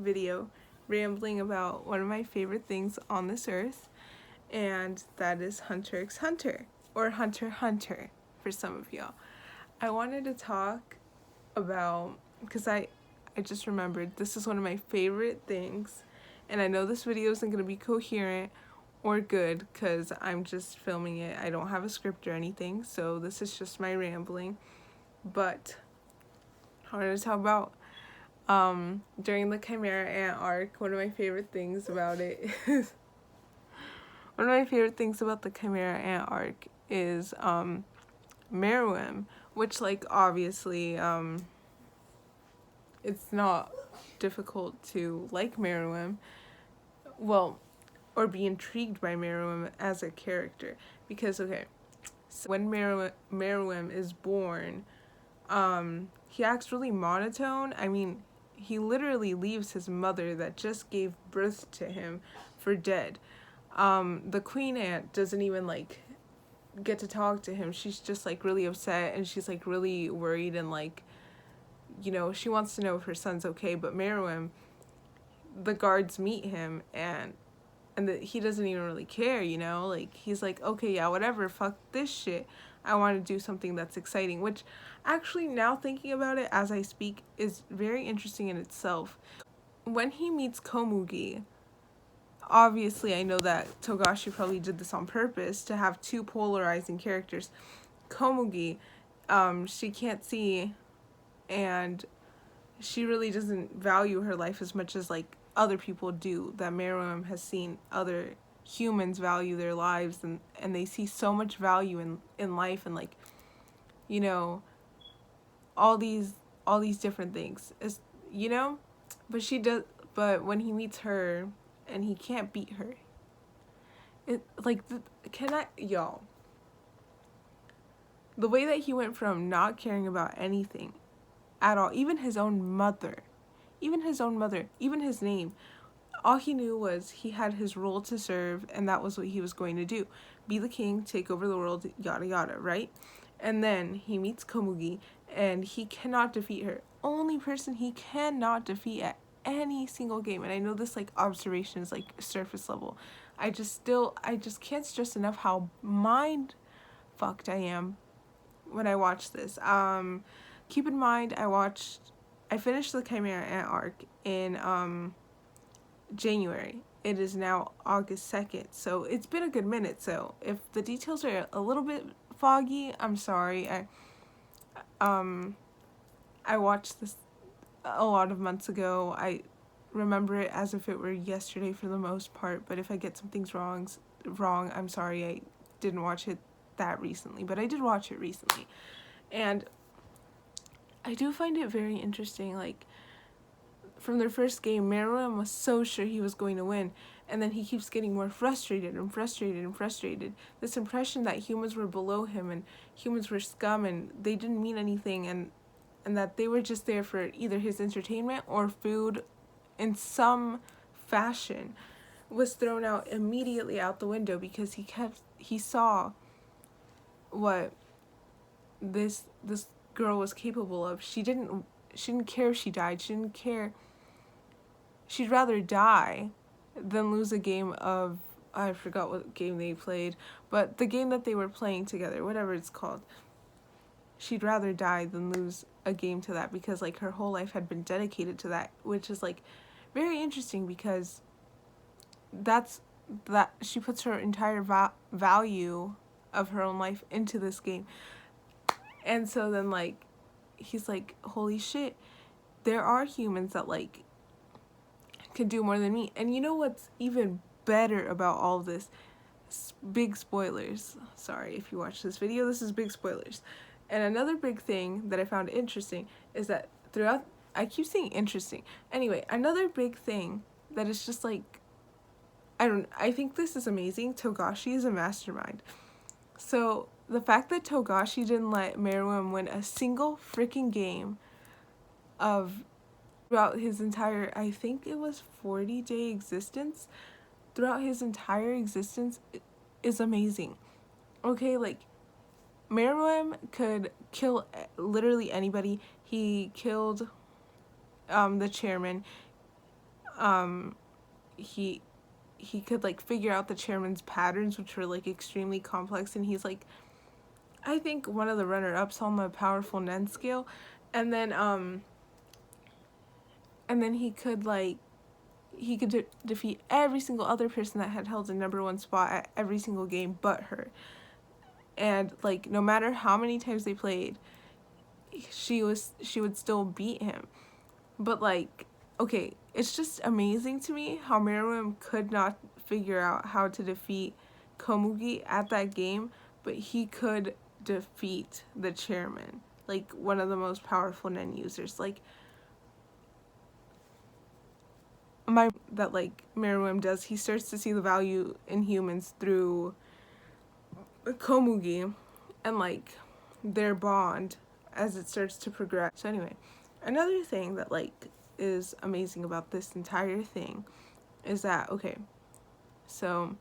video rambling about one of my favorite things on this earth, and that is hunterxhunter, or hunter for some of y'all. I wanted to talk about, because I just remembered this is one of my favorite things, and I know this video isn't going to be coherent or good because I'm just filming it. I don't have a script or anything, so this is just my rambling. But I wanted to talk about during the Chimera Ant arc, one of my favorite things about it is one of my favorite things about the Chimera Ant arc is meruem, which, like, obviously it's not difficult to like meruem, well, or be intrigued by meruem as a character, because okay, so when meruem is born, he acts really monotone. I mean, he literally leaves his mother that just gave birth to him for dead. The queen ant doesn't even like get to talk to him. She's just like really upset, and she's like really worried, and like, you know, she wants to know if her son's okay. But meruem, the guards meet him, and he doesn't even really care, you know? Like, he's like, okay, yeah, whatever, fuck this shit. I want to do something that's exciting, which actually, now thinking about it as I speak, is very interesting in itself. When he meets Komugi, obviously I know that Togashi probably did this on purpose to have two polarizing characters. Komugi, she can't see, and she really doesn't value her life as much as like other people do, that meruem has seen other humans value their lives, and they see so much value in life, and like, you know, all these different things, is, you know, but she does. But when he meets her and he can't beat her, it like y'all, the way that he went from not caring about anything at all, even his mother, even his name, all he knew was he had his role to serve, and that was what he was going to do. Be the king, take over the world, yada yada, right? And then he meets Komugi, and he cannot defeat her. Only person he cannot defeat at any single game. And I know this, like, observation is, like, surface level. I just can't stress enough how mind fucked I am when I watch this. Keep in mind, I finished the Chimera Ant arc in, January. It is now August 2nd, so it's been a good minute. So if the details are a little bit foggy, I'm sorry. I watched this a lot of months ago. I remember it as if it were yesterday for the most part, but if I get some things wrong, I'm sorry. I didn't watch it that recently, but I did watch it recently. And I do find it very interesting, like, from their first game, meruem was so sure he was going to win, and then he keeps getting more frustrated and frustrated and frustrated. This impression that humans were below him and humans were scum and they didn't mean anything, and that they were just there for either his entertainment or food in some fashion, was thrown out immediately out the window, because he saw what this girl was capable of. She didn't care if she died. She didn't care. She'd rather die than lose a game of, I forgot what game they played, but the game that they were playing together, whatever it's called. She'd rather die than lose a game to that, because like her whole life had been dedicated to that, which is like very interesting, because that she puts her entire value of her own life into this game. And so then, like, he's like, holy shit, there are humans that like can do more than me. And you know what's even better about all of this? Big spoilers. Sorry if you watch this video, this is big spoilers. And another big thing that I found interesting is that throughout, I keep saying interesting. Anyway, another big thing that is just like, I think this is amazing. Togashi is a mastermind. So the fact that Togashi didn't let meruem win a single freaking game of throughout his entire, I think it was 40-day existence, throughout his entire existence, is amazing. Okay, like, meruem could kill literally anybody. He killed the chairman. um he he could like figure out the chairman's patterns, which were like extremely complex, and he's like, I think one of the runner-ups on the powerful Nen scale. And then he could like defeat every single other person that had held a number one spot at every single game but her. And like no matter how many times they played, she would still beat him. But like, okay, it's just amazing to me how meruem could not figure out how to defeat Komugi at that game, but he could defeat the chairman, like one of the most powerful Nen users. Like my that like meruem does, he starts to see the value in humans through komugi and like their bond as it starts to progress. So anyway, another thing that like is amazing about this entire thing is that, okay, so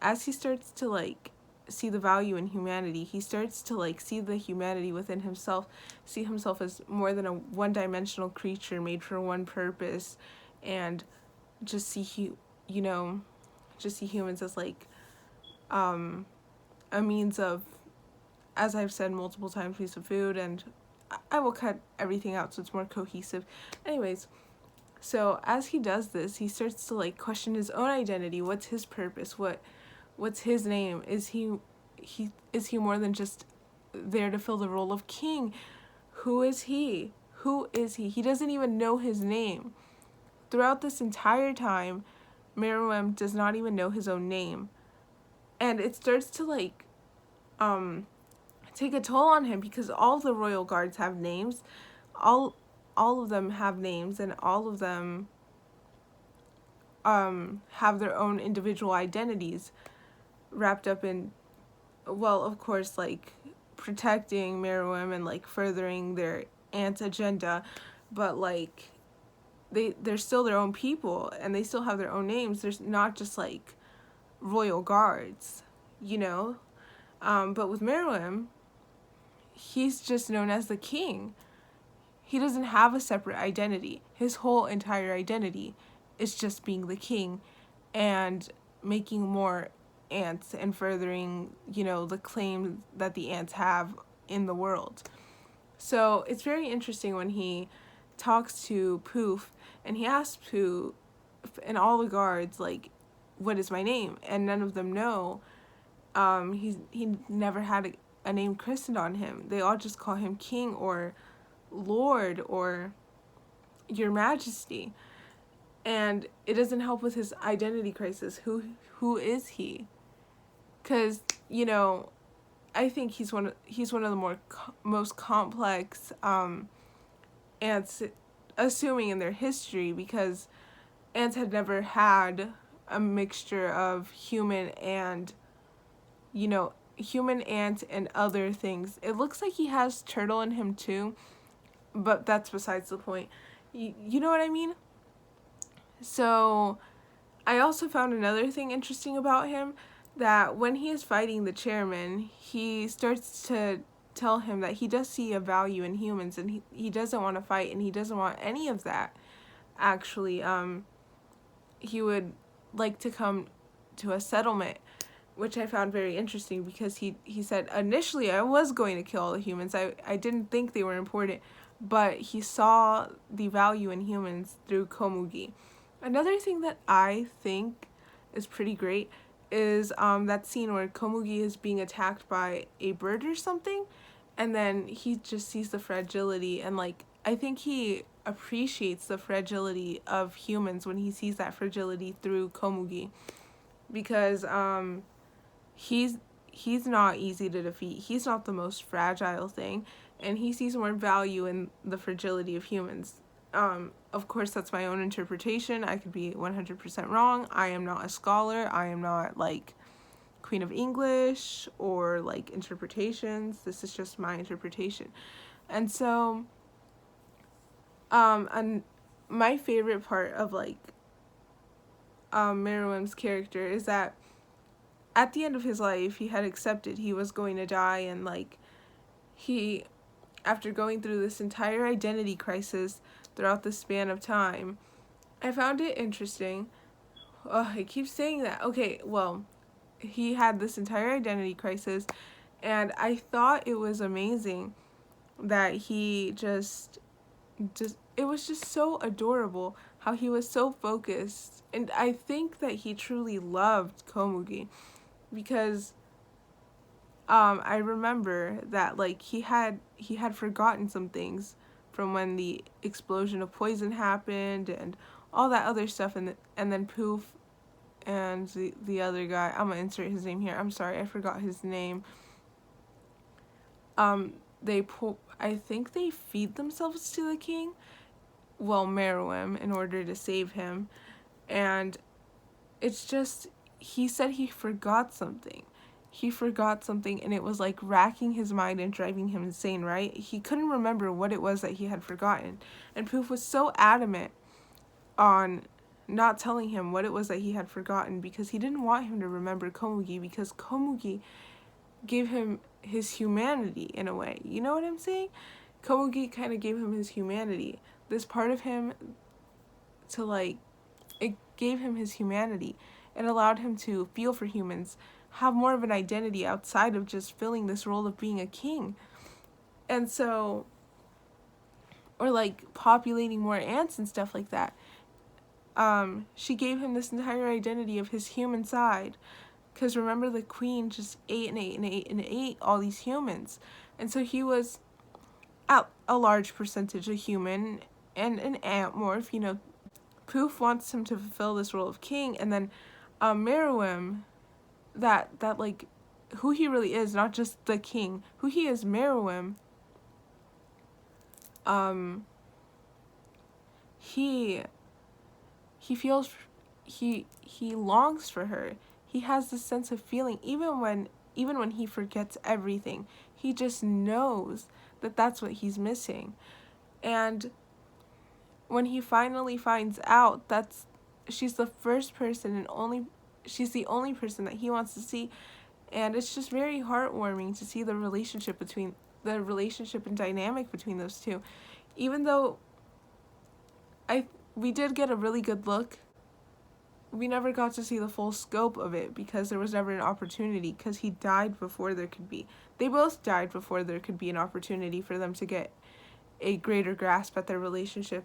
as he starts to like see the value in humanity, he starts to like see the humanity within himself, see himself as more than a one-dimensional creature made for one purpose, and just see just see humans as like a means of, as I've said multiple times, piece of food, and I will cut everything out so it's more cohesive. Anyways, so as he does this, he starts to like question his own identity. What's his purpose? What's his name? Is he more than just there to fill the role of king? Who is he? Who is he? He doesn't even know his name. Throughout this entire time, meruem does not even know his own name. And it starts to like take a toll on him because all the royal guards have names. All of them have names, and all of them have their own individual identities wrapped up in, well, of course, like protecting meruem and like furthering their aunt's agenda, but like they're still their own people and they still have their own names. There's not just like royal guards, you know. But with meruem, he's just known as the king. He doesn't have a separate identity. His whole entire identity is just being the king and making more ants and furthering, the claim that the ants have in the world. So it's very interesting when he talks to Poof and he asks Poof and all the guards, like, what is my name? And none of them know. He never had a name christened on him. They all just call him king or lord or your majesty. And it doesn't help with his identity crisis. Who is he? Because, I think he's one of the most complex ants, assuming in their history, because ants had never had a mixture of human and ant and other things. It looks like he has turtle in him too, but that's besides the point. You know what I mean? So I also found another thing interesting about him, that when he is fighting the chairman, he starts to tell him that he does see a value in humans and he doesn't want to fight and he doesn't want any of that. Actually, he would like to come to a settlement, which I found very interesting because he said, initially I was going to kill all the humans. I didn't think they were important, but he saw the value in humans through komugi. Another thing that I think is pretty great is that scene where Komugi is being attacked by a bird or something, and then he just sees the fragility, and like I think he appreciates the fragility of humans when he sees that fragility through Komugi, because he's not easy to defeat. He's not the most fragile thing, and he sees more value in the fragility of humans. Of course, that's my own interpretation. I could be 100% wrong. I am not a scholar. I am not like Queen of English or like interpretations. This is just my interpretation. And so, and my favorite part of like meruem's character is that at the end of his life, he had accepted he was going to die, and like after going through this entire identity crisis throughout the span of time, I found it interesting. Oh, I keep saying that. Okay, well, he had this entire identity crisis, and I thought it was amazing that he just it was just so adorable how he was so focused, and I think that he truly loved komugi because I remember that like he had forgotten some things from when the explosion of poison happened and all that other stuff, and then poof, and the other guy, I'm gonna insert his name here, I'm sorry, I forgot his name. I think they feed themselves to the king, well, meruem, in order to save him. And it's just, he said he forgot something. He forgot something, and it was like racking his mind and driving him insane, right? He couldn't remember what it was that he had forgotten. And Poof was so adamant on not telling him what it was that he had forgotten because he didn't want him to remember Komugi, because Komugi gave him his humanity in a way. You know what I'm saying? Komugi kind of gave him his humanity. This part of him to like, it gave him his humanity. It allowed him to feel for humans, have more of an identity outside of just filling this role of being a king. And so, or like populating more ants and stuff like that. She gave him this entire identity of his human side. Because remember, the queen just ate and ate and ate and ate all these humans. And so he was at a large percentage a human and an ant morph, you know. Poof wants him to fulfill this role of king, and then meruem, that like who he really is, not just the king, who he is, meruem, he feels, he longs for her. He has this sense of feeling even when he forgets everything. He just knows that that's what he's missing. And when he finally finds out that's she's the first person and only she's the only person that he wants to see, and it's just very heartwarming to see the relationship and dynamic between those two. Even though we did get a really good look, we never got to see the full scope of it because there was never an opportunity, because he died before there could be. They both died before there could be an opportunity for them to get a greater grasp at their relationship.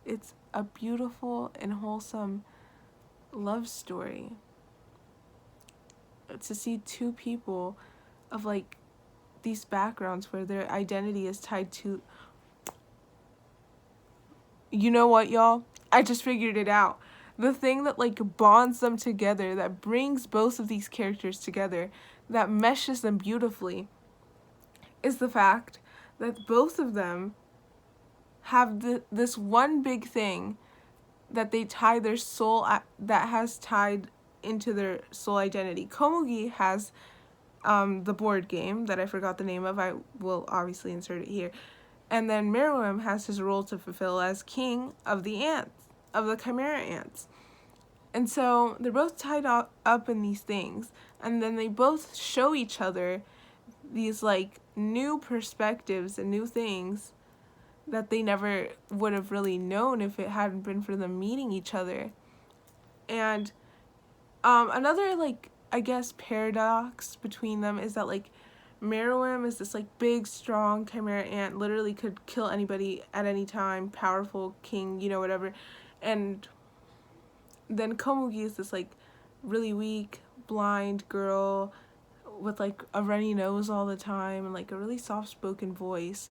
It's a beautiful and wholesome love story. To see two people of like these backgrounds where their identity is tied to, you know what, y'all? I just figured it out. The thing that like bonds them together, that brings both of these characters together, that meshes them beautifully, is the fact that both of them have this one big thing that they tie their soul that has tied into their soul identity. Komugi has the board game that I forgot the name of. I will obviously insert it here. And then meruem has his role to fulfill as king of the ants, of the chimera ants. And so they're both tied up in these things, and then they both show each other these like new perspectives and new things that they never would have really known if it hadn't been for them meeting each other. And another like, I guess, paradox between them is that like meruem is this like big, strong chimera ant, literally could kill anybody at any time, powerful king, you know, whatever. And then Komugi is this like really weak, blind girl with like a runny nose all the time and like a really soft-spoken voice.